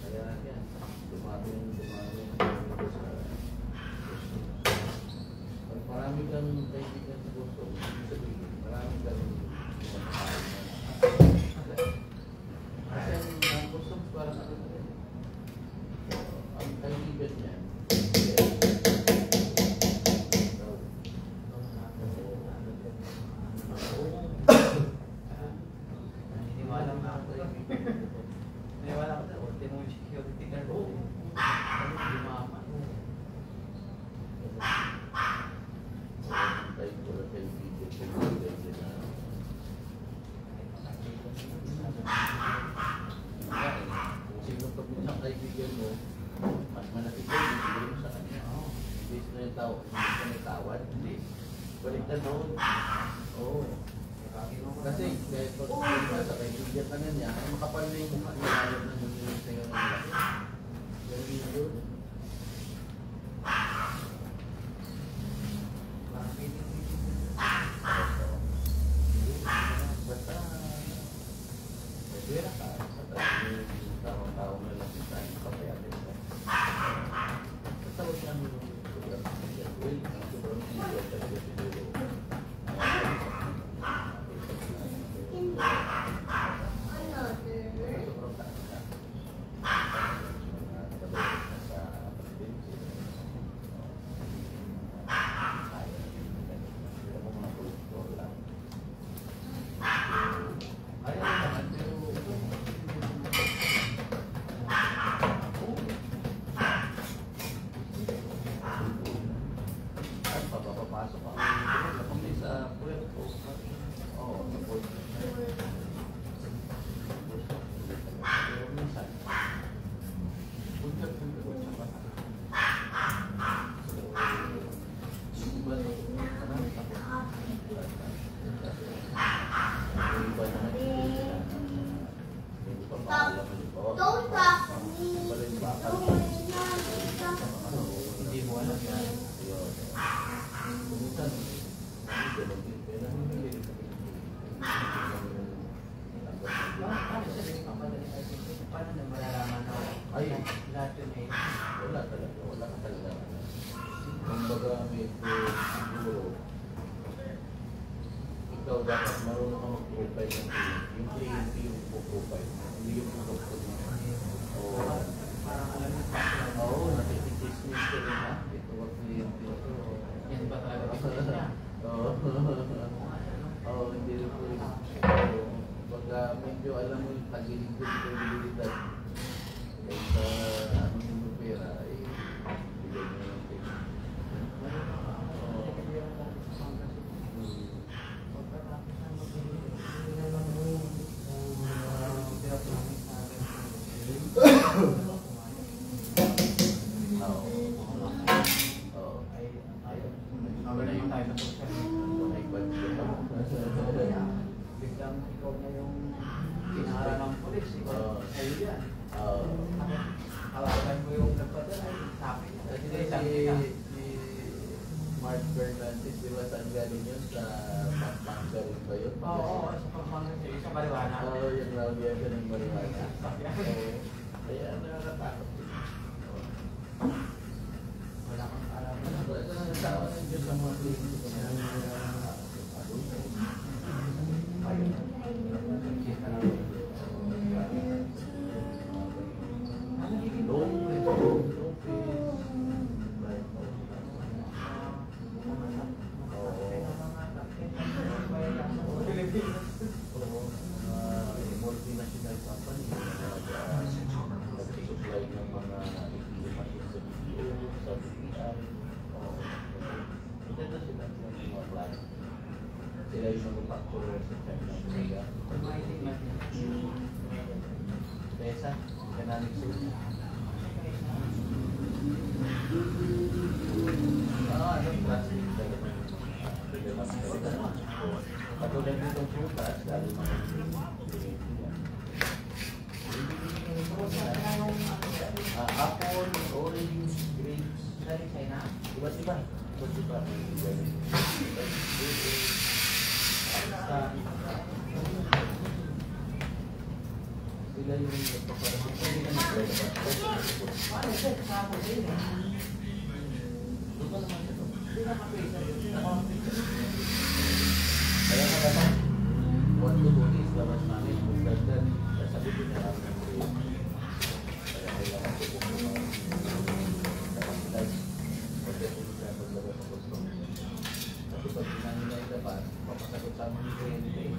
Kaya yan, dumami sa pag marami kang kaibigan sa gusto, sabihin, marami kang kumakain na. Kasi ang gusto parang ano na rin. Ang kaibigan niya, Niniwala mo ako eh. Niniwala ko na ultimo yung security guard. Ano, lumama. tayo ko na kaibigan na kung sino pag isang kaibigan mo, mas malapit kayo, bibigyan mo sa kanya. Hindi na yung tao, hindi ka may tawad. Hindi. Baliktad noon. Oo. Kasi kahit pag sa kaibigan ka na niya, ay makapal na yung mukha niya, ayaw na nung sa'yo ng laki. Ganun yun. Basta pwera ka sa tao na lang sa akin papayatin ka. Basta huwag lang sobrang well, sobrang video talaga siguro. Sobrang taas ka. Mga trabaho na sa presidency. Kaya mo mga produkto lang. Ayaw naman, pero at papapasok ang kapag sa puerto. Oo, sa puerto. Pero minsan, punta sa mata. So, yung iba, marami takot. Yung iba naman, hindi pa maalam ang iba. Don't talk to me. Pala yung bakal. Hindi mo alam yan. Ayun. Minsan, hindi ganun din. Pero hindi rin kami. Paano siya rin mapadali kasi paano na malalaman na Ay. lahat yun eh. Wala talaga. Wala ka talaga. Kumbaga, siguro, ikaw dapat marunong ka mag-profile ng client. Yung client yung po-profile. Hindi yung produkto mo. Oo. Parang alam mo Oo, nakikichismis ka rin ha. Ito ang client ito. yan ba talaga business niya? Oo. Oo, hindi rin po rin. Pagka medyo alam mo yung tagilig ko sa kredibilidad, kahit anong yung pera, ay bigay mo ng pera. Biglang ikaw na yung kinara ng polis, ikaw sa'yo yan. Hawakan mo yung nagpadala, sabi niya. Si Mark Fernandez, di ba saan galing yun? Sa Pampanga rin ba yun? Oo, sa Pampanga siya, isang mariwana. Oo, yung raw yan ka ng mariwana. Kaya nakakatakot din. Wala kang alam. Wala ka ng tao ng Diyos ang mga clinic. Multinational company nag-supply ng mga machine sa BPO, sa BPI. Ito sila mga klase. Sila yung manufacturer sa China. Pesa, economic suit. Anong plastic talaga? Katulad nitong prutas, dahil mga apple, orange, grapes, iba't iba. Sila yung kaya ka naman, one to two days labas namin, kung ganda, sabi ko niya namin ang grade. Kaya kailangan ko kung mga kapasitas, kasi kung siya paglabas ng gusto. Kasi pag pinangin na ilabas, mapasagot sa amin yung grade eh.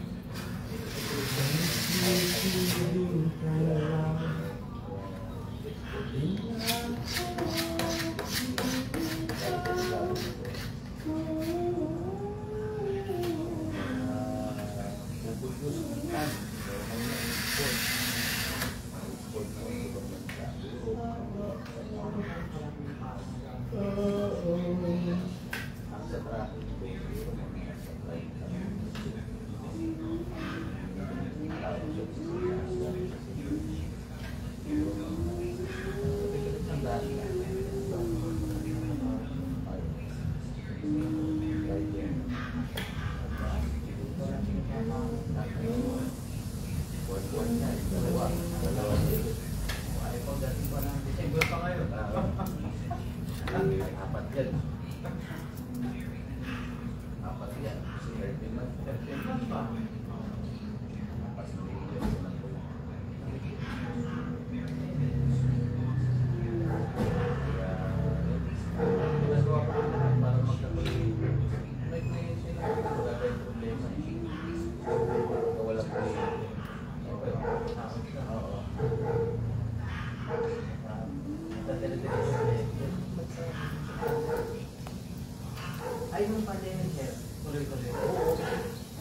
Ay, nung pandemic, sir, tuloy-tuloy.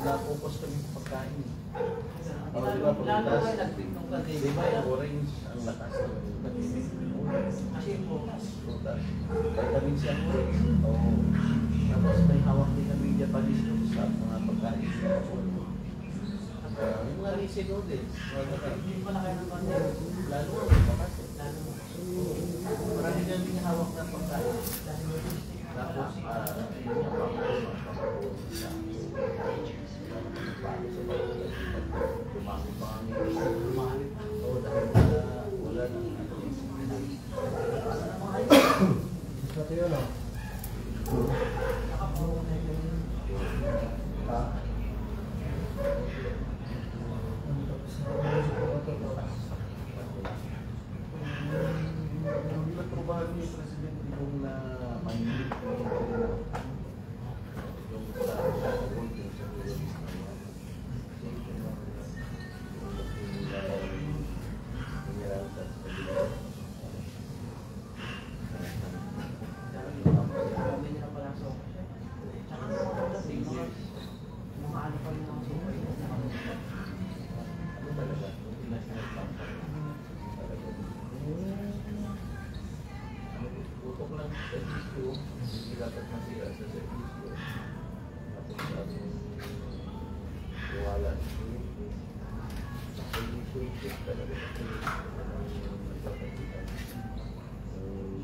Nakupos kami sa pagkain. Lalo kayo nag-pick nung pandemic. Di ba yung orange ang lakas ng pandemic? Kasi yung prutas. Vitamin C ang orange. Oo. Tapos may hawak din na media palis sa mga pagkain. Yung mga risi noodles. Hindi pa na kayo ng pandemic. Lalo bakas. Marami na may hawak ng pagkain. Tapos, yun yung pangalawa sa dumami pa kami. Oo, dahil wala nang Ito yun o. Nagtrabaho ni Presidente kung na mahilig yung sa holding sa tutok lang sa servisyo, hindi dapat masira sa servisyo. Tapos wala. Sa servisyo, talaga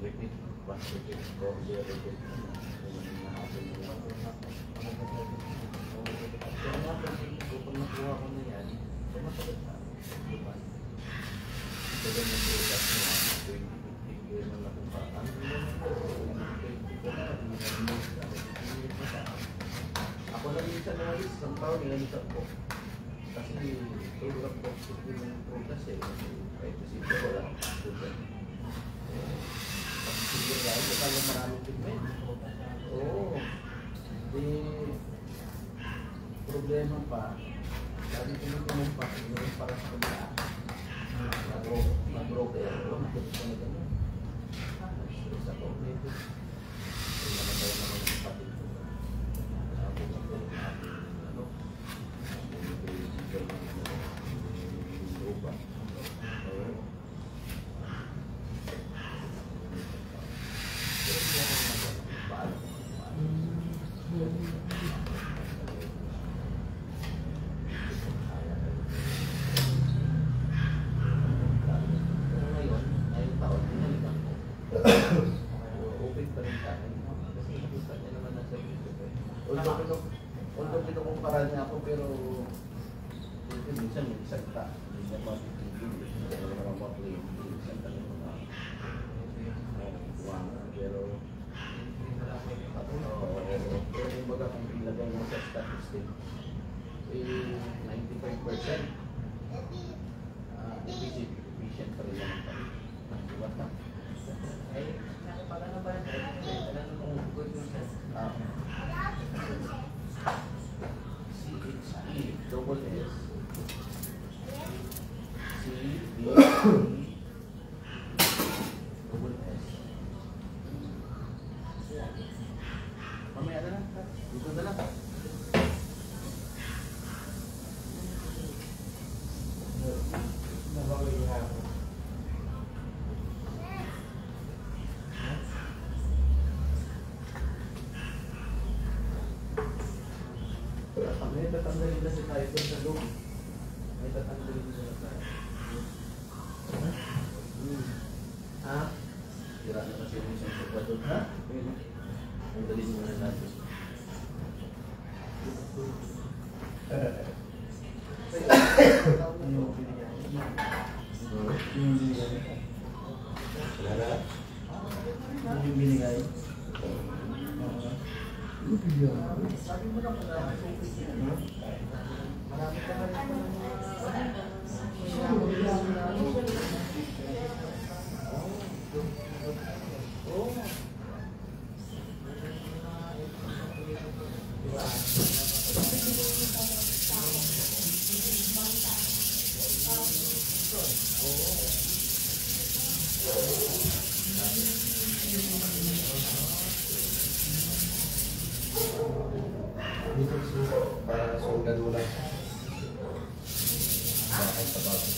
repeat, past repeat, repeat, repeat. Kaya nga, kung nakuha ko na yan, sumasagot na. Ito ganyan yung ulat niya, 2050, kaya man ako pa. Ako na minsan na alis, ng taon, nilalisan ko. Kasi program ko, yung prutas eh. Kahit kasi ito, wala. Kasi siguro lang, ito talang maraming pigment. Oo. Di, problema pa, lagi tinitingnan pa, yung para sa kanila. Nag-broke air, lumakit ko na gano'n. Stress ako, ito. Ay naman tayo naman yung patid ko. Sabi ko, ano? Paparal niya ako pero minsan may isagta. Hindi niya matitigil. Hindi niya naman maplay. Minsan talaga na pero pero yung baga kung ilagay mo sa statistic 95% efficient pa rin naman kami. Diba? Ay, nakapagano ba yan? Alam kung good yung test. CHE double S CDE double S. Mamaya na lang. Dito na lang. Nabawal yung hapon. May tatanggalin na si tayo doon sa loob. May tatanggalin na sa tayo. Ha? Tira na kasi yung isang sopa doon. Ha? Ang dalhin mo na natin. Yung binigyan. Yung binigyan. Wala. Yung binigay. Sabi mo lang pala. Marami ka pa rin. Dito para soldado lang. Bakit sa bago?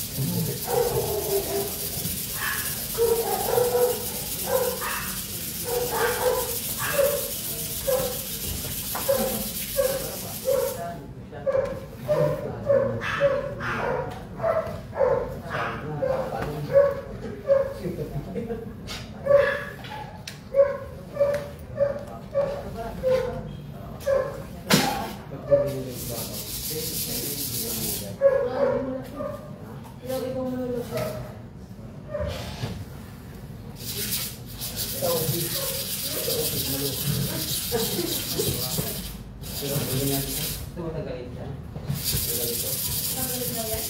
Lagi ko malulog. Ito matagalit siya. Magalit na yan?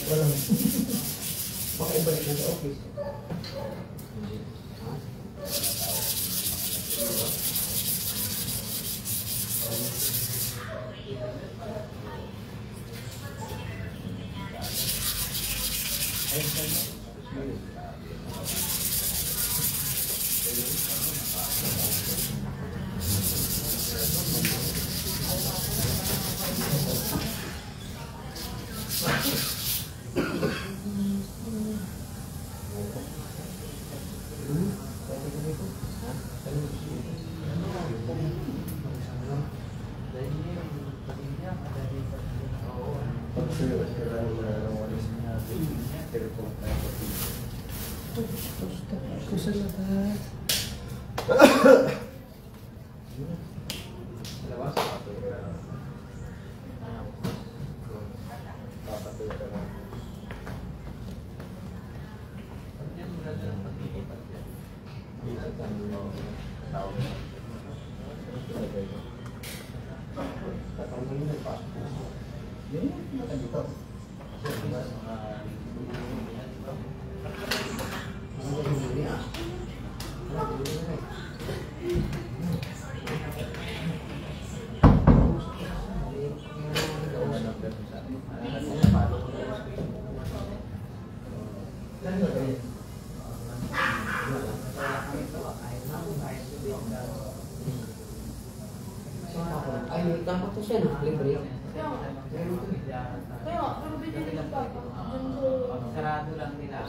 Walang. Makibalik na sa office. Pag sa'yo, kailangan mo na lang walis na telepon tayo. Dalawa? Papatuloy ka lang. Yan mo lang ang pag-iipat yan. Dito tayo. Tawag. Tatanggalin na yung pasok mo. Yan yung matagito. Kasi mga Ay, may kampo to siya na, libre. Kaya nga. Kaya nga, pero binili ko pa. Dun sa... Sarado lang nila.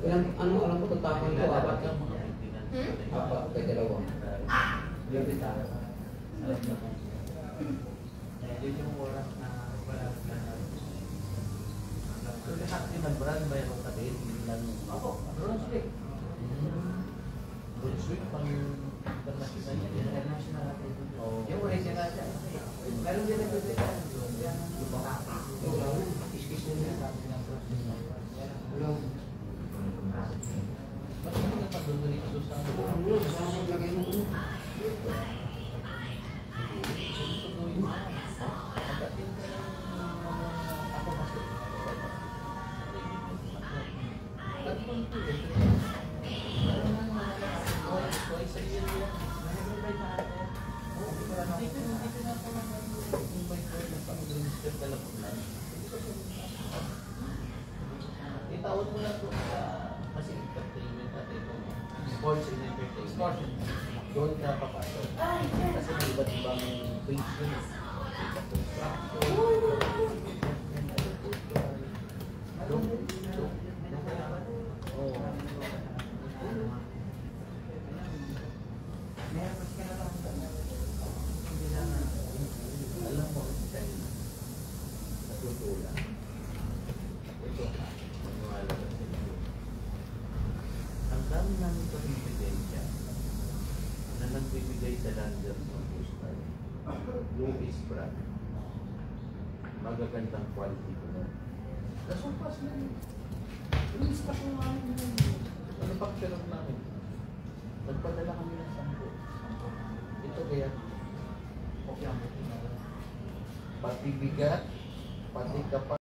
Ilang, alam ko tatapon ko, apat lang. Hmm? Apat, kay dalawa. Libre tayo. Yun yung oras na wala na. So, lahat din ng brand mayroon ka din. Hindi lang Ako, Brunswick. Brunswick. next week, pang international yan. International natin. Oo. Yung original siya. Meron din nagpipita. Yan ang iskis din niya. Ulong. Mas hindi ka pagduduli ito sa itawad mo lang doon sa kasi entertainment natin ito. Sports and entertainment. Sports. Doon ka papasok. Kasi may iba't ibang page yun. Meron kasi ka na lang. Alam mo, natutulak. Ito, maniwala ka sa inyo. Ang dami namin sa ebidensya na nagbibigay sa landers ng booster. Louis brand. Magagandang quality ko na. Nasupas na yun. Release pa ko namin yun. Manufacturer namin. Nagpadala kami ng 10. Ito kaya, okay ang pati bigat, pati kapal.